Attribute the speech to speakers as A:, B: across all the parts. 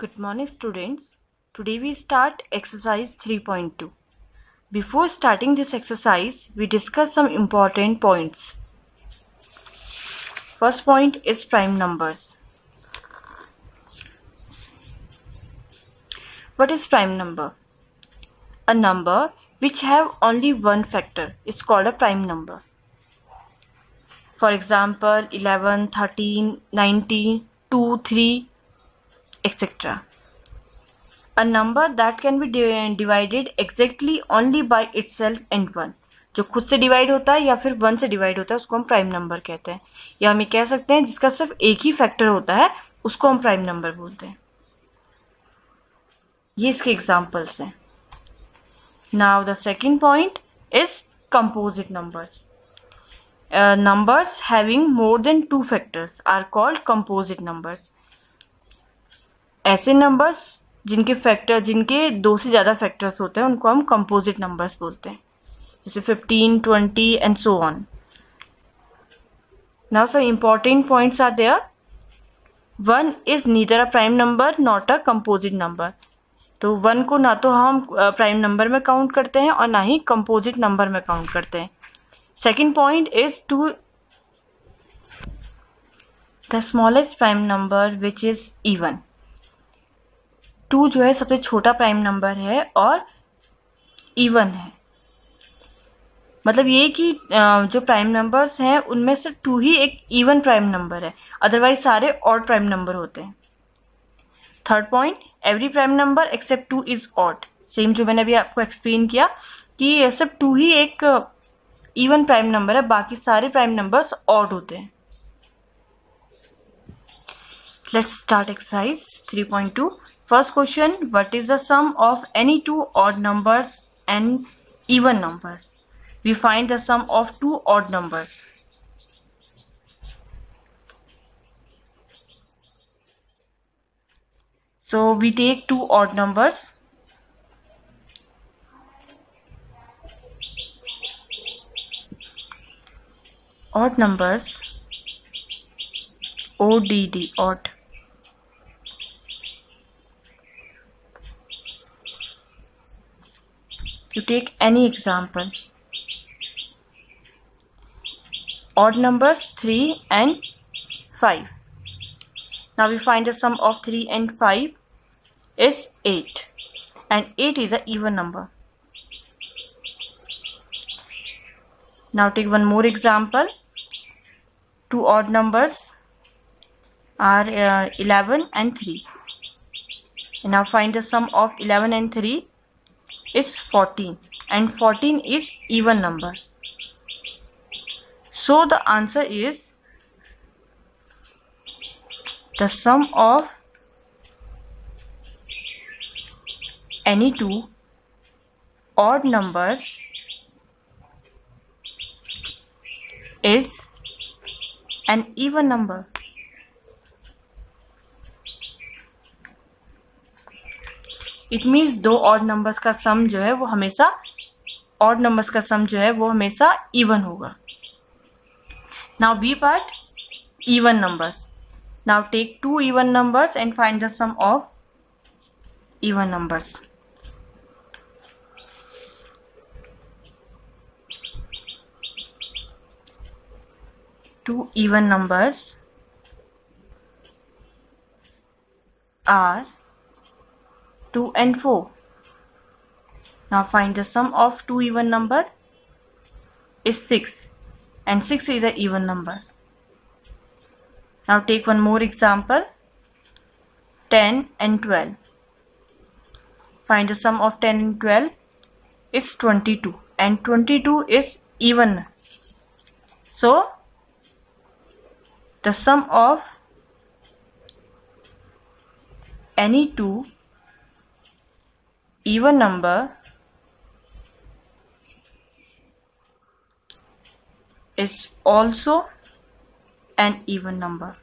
A: Good morning students. Today we start exercise 3.2. Before starting this exercise, we discuss some important points. First point is prime numbers. What is prime number? A number which have only one factor is called a prime number. For example, 11, 13, 19, 2, 3, etc. A number that can be divided exactly only by itself and 1. जो खुद से divide होता है या फिर 1 से divide होता है उसको हम प्राइम नंबर कहते हैं, या हम ये कह सकते हैं जिसका सिर्फ एक ही फैक्टर होता है उसको हम प्राइम नंबर बोलते हैं. ये इसके एग्जांपल्स हैं. Now the second point is composite numbers. Numbers having more than 2 factors are called composite numbers. ऐसे नंबर्स जिनके 2 से ज़्यादा फैक्टर्स होते हैं उनको हम कंपोजिट नंबर्स बोलते हैं, जैसे 15, 20 and so on. Now some important points are there. 1 is neither a prime number not a composite number. तो 1 को ना तो हम प्राइम नंबर में काउंट करते हैं और ना ही कंपोजिट नंबर में काउंट करते हैं. Second point is 2, the smallest prime number which is even. 2 जो है सबसे छोटा प्राइम नंबर है और इवन है. मतलब ये कि जो प्राइम नंबर्स हैं उनमें से 2 ही एक इवन प्राइम नंबर है, अदरवाइज सारे ऑड प्राइम नंबर होते हैं. Third point, every prime number except 2 is odd. Same जो मैंने अभी आपको एक्सप्लेन किया कि सिर्फ 2 ही एक इवन प्राइम नंबर है, बाकी सारे प्राइम नंबर्स ऑड होते हैं. Let's start exercise 3.2. First question, what is the sum of any 2 odd numbers and even numbers? We find the sum of 2 odd numbers. So we take 2 odd numbers. Odd numbers, ODD, odd. You take any example. Odd numbers 3 and 5. Now we find the sum of 3 and 5 is 8, and 8 is an even number. Now take one more example. 2 odd numbers are 11 and 3. And now find the sum of 11 and 3 is 14, and 14 is even number. So the answer is the sum of any 2 odd numbers is an even number. It means 2 odd numbers का sum जो है वो हमेशा even होगा. Now B part, even numbers. Now take 2 even numbers and find the sum of even numbers. Two even numbers are 2 and 4. Now find the sum of 2 even number is 6, and 6 is an even number. Now take one more example. 10 and 12. Find the sum of 10 and 12 is 22, and 22 is even. So the sum of any 2 even number is also an even number.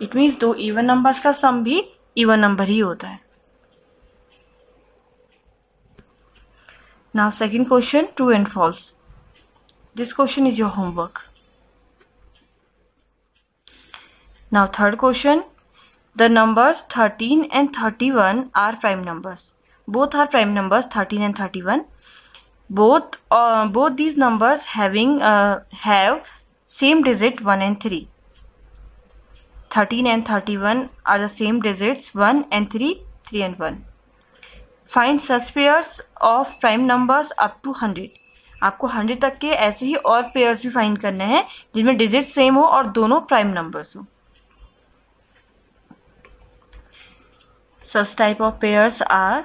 A: It means 2 even numbers का सम भी even number ही होता है. Now second question, true and false. This question is your homework. Now third question, the numbers 13 and 31 are prime numbers. Both are prime numbers, 13 and 31. Both these numbers have same digit 1 and 3. 13 and 31 are the same digits 1 and 3, 3 and 1. Find such pairs of prime numbers up to 100. आपको 100 तक के ऐसे ही और pairs भी find करने हैं जिनमें digit same हो और दोनों प्राइम नंबर्स हो. Such type of pairs are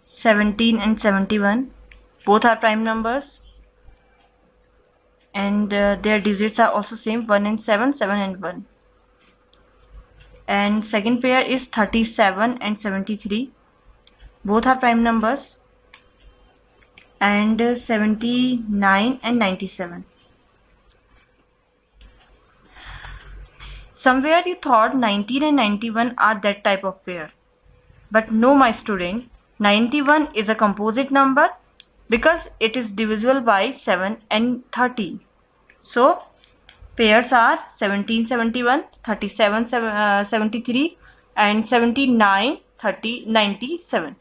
A: 17 and 71. Both are prime numbers and their digits are also same, 1 and 7, 7 and 1. And second pair is 37 and 73. Both are prime numbers and 79 and 97. Somewhere you thought 19 and 91 are that type of pair, but no, my student, 91 is a composite number because it is divisible by 7 and 30. So pairs are 17 71, 37 73 and 79 30 97.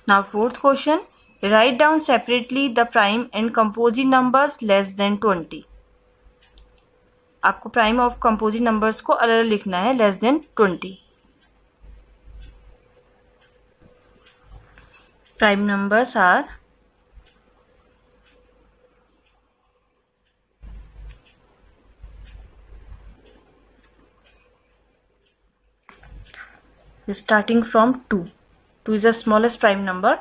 A: Now fourth question, write down separately the prime and composite numbers less than 20. आपको prime और composite numbers को अलग अलग लिखना है, less than 20. Prime numbers are starting from 2. 2 is the smallest prime number.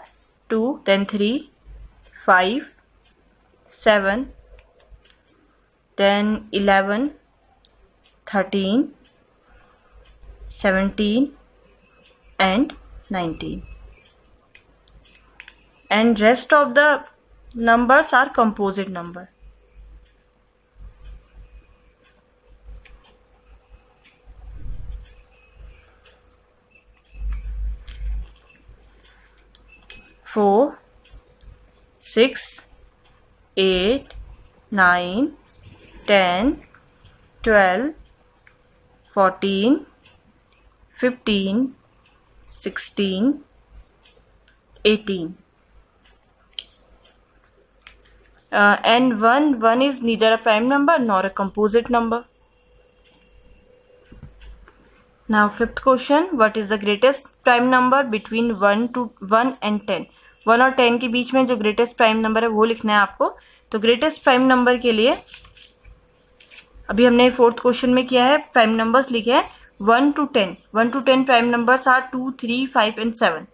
A: 2, then 3, 5, 7, then 11, 13, 17 and 19. And rest of the numbers are composite number. Four, 6, 8, 9, 10, 12, 14, 15, 16, 18. And 1 is neither a prime number nor a composite number. Now fifth question, what is the greatest prime number between 1 and 10? 1 और 10 के बीच में जो greatest prime number है वो लिखना है आपको. तो ग्रेटेस्ट प्राइम नंबर के लिए अभी हमने फोर्थ क्वेश्चन में किया है, प्राइम नंबर्स लिखे हैं 1 to 10. 1 to 10 prime numbers are 2, 3, 5 and 7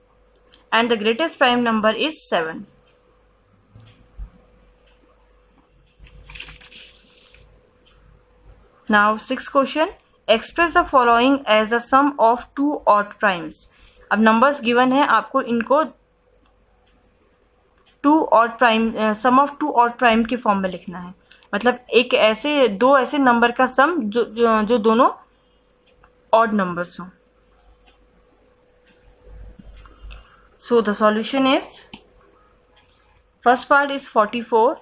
A: and the greatest prime number is 7. Now sixth question, express the following as a sum of two odd primes. अब नंबर्स गिवन है, आपको इनको सम of to odd prime के form में लिखना है. मतलब दो ऐसे नंबर का सम जो दोनों ऑड नंबर्स हों. So the solution is, first part is 44.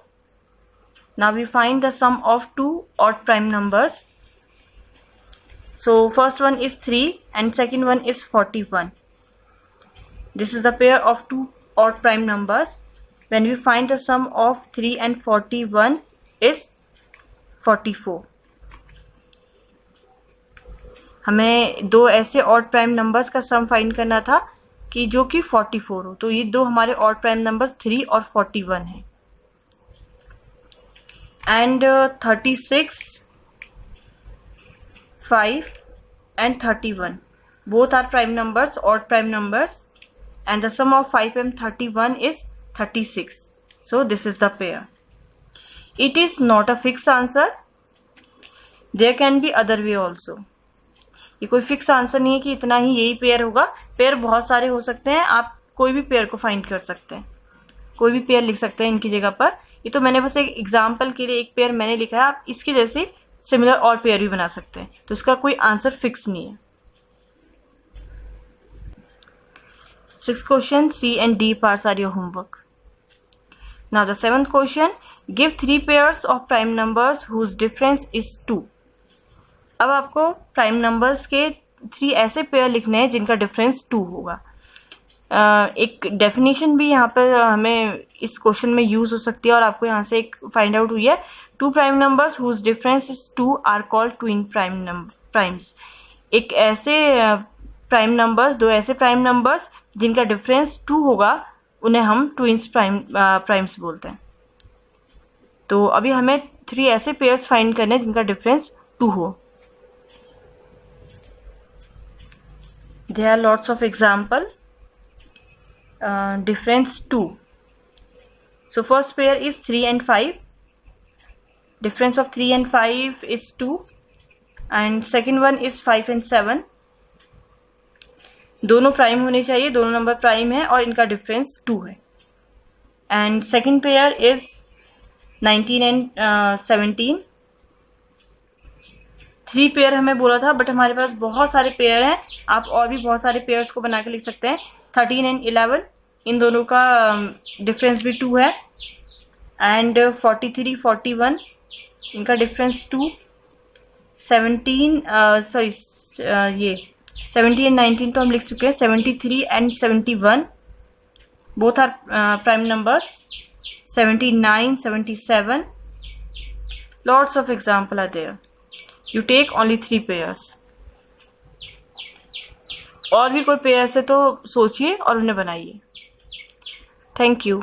A: Now we find the sum of two odd prime numbers. So first one is 3 and second one is 41. This is a pair of two odd prime numbers. When we find the sum of 3 and 41 is 44. हमें दो ऐसे odd prime numbers का sum find करना था कि जो कि 44 हो. तो ये दो हमारे ऑड प्राइम नंबर्स 3 और 41 है. And 36, 5 and 31 both are prime numbers, odd prime numbers, and the sum of 5 and 31 is 36. So this is the pair. It is not a fixed answer. There can be other way also. ये कोई fix answer नहीं है कि इतना ही यही pair होगा. Pair बहुत सारे हो सकते हैं, आप कोई भी पेयर को फाइंड कर सकते हैं, कोई भी पेयर लिख सकते हैं इनकी जगह पर. ये तो मैंने बस एक एग्जाम्पल के लिए एक पेयर मैंने लिखा है, आप इसके जैसे सिमिलर और पेयर भी बना सकते हैं, तो इसका कोई आंसर फिक्स नहीं है। 6th question, C and D parts are your homework. Now the 7th question, give 3 pairs of prime numbers whose difference is 2. अब आपको प्राइम नंबर्स के 3 ऐसे पेयर लिखने हैं जिनका डिफरेंस 2 होगा। एक डेफिनेशन भी यहाँ पर हमें इस क्वेश्चन में यूज हो सकती है और आपको यहाँ से एक फाइंड आउट हुई है, 2 prime numbers whose difference is 2 are called twin primes. एक ऐसे प्राइम नंबर्स, 2 ऐसे प्राइम नंबर्स जिनका डिफरेंस 2 होगा, उन्हें हम ट्विन्स प्राइम्स बोलते हैं। तो अभी हमें 3 ऐसे पेयर्स फाइंड करने जिनका डिफरेंस 2 हो। There are lots of example. Difference 2. So first pair is 3 and 5. Difference of 3 and 5 is 2. And second one is 5 and 7. दोनों प्राइम होने चाहिए, दोनों नंबर प्राइम है और इनका डिफरेंस 2 है। And second pair is 19 and 17. 3 pair हमें बोला था, बट हमारे पास बहुत सारे पेयर हैं, आप और भी बहुत सारे पेयर्स को बना के लिख सकते हैं। 13 एंड 11, इन दोनों का डिफरेंस भी 2 है। एंड 43, 41, इनका डिफरेंस 2। 17 एंड 19 तो हम लिख चुके हैं। 73 and 71, both are prime numbers. 79, 77, lots of example are there. You take only 3 pairs. और भी कोई पेयर्स है तो सोचिए और उन्हें बनाइए। Thank you.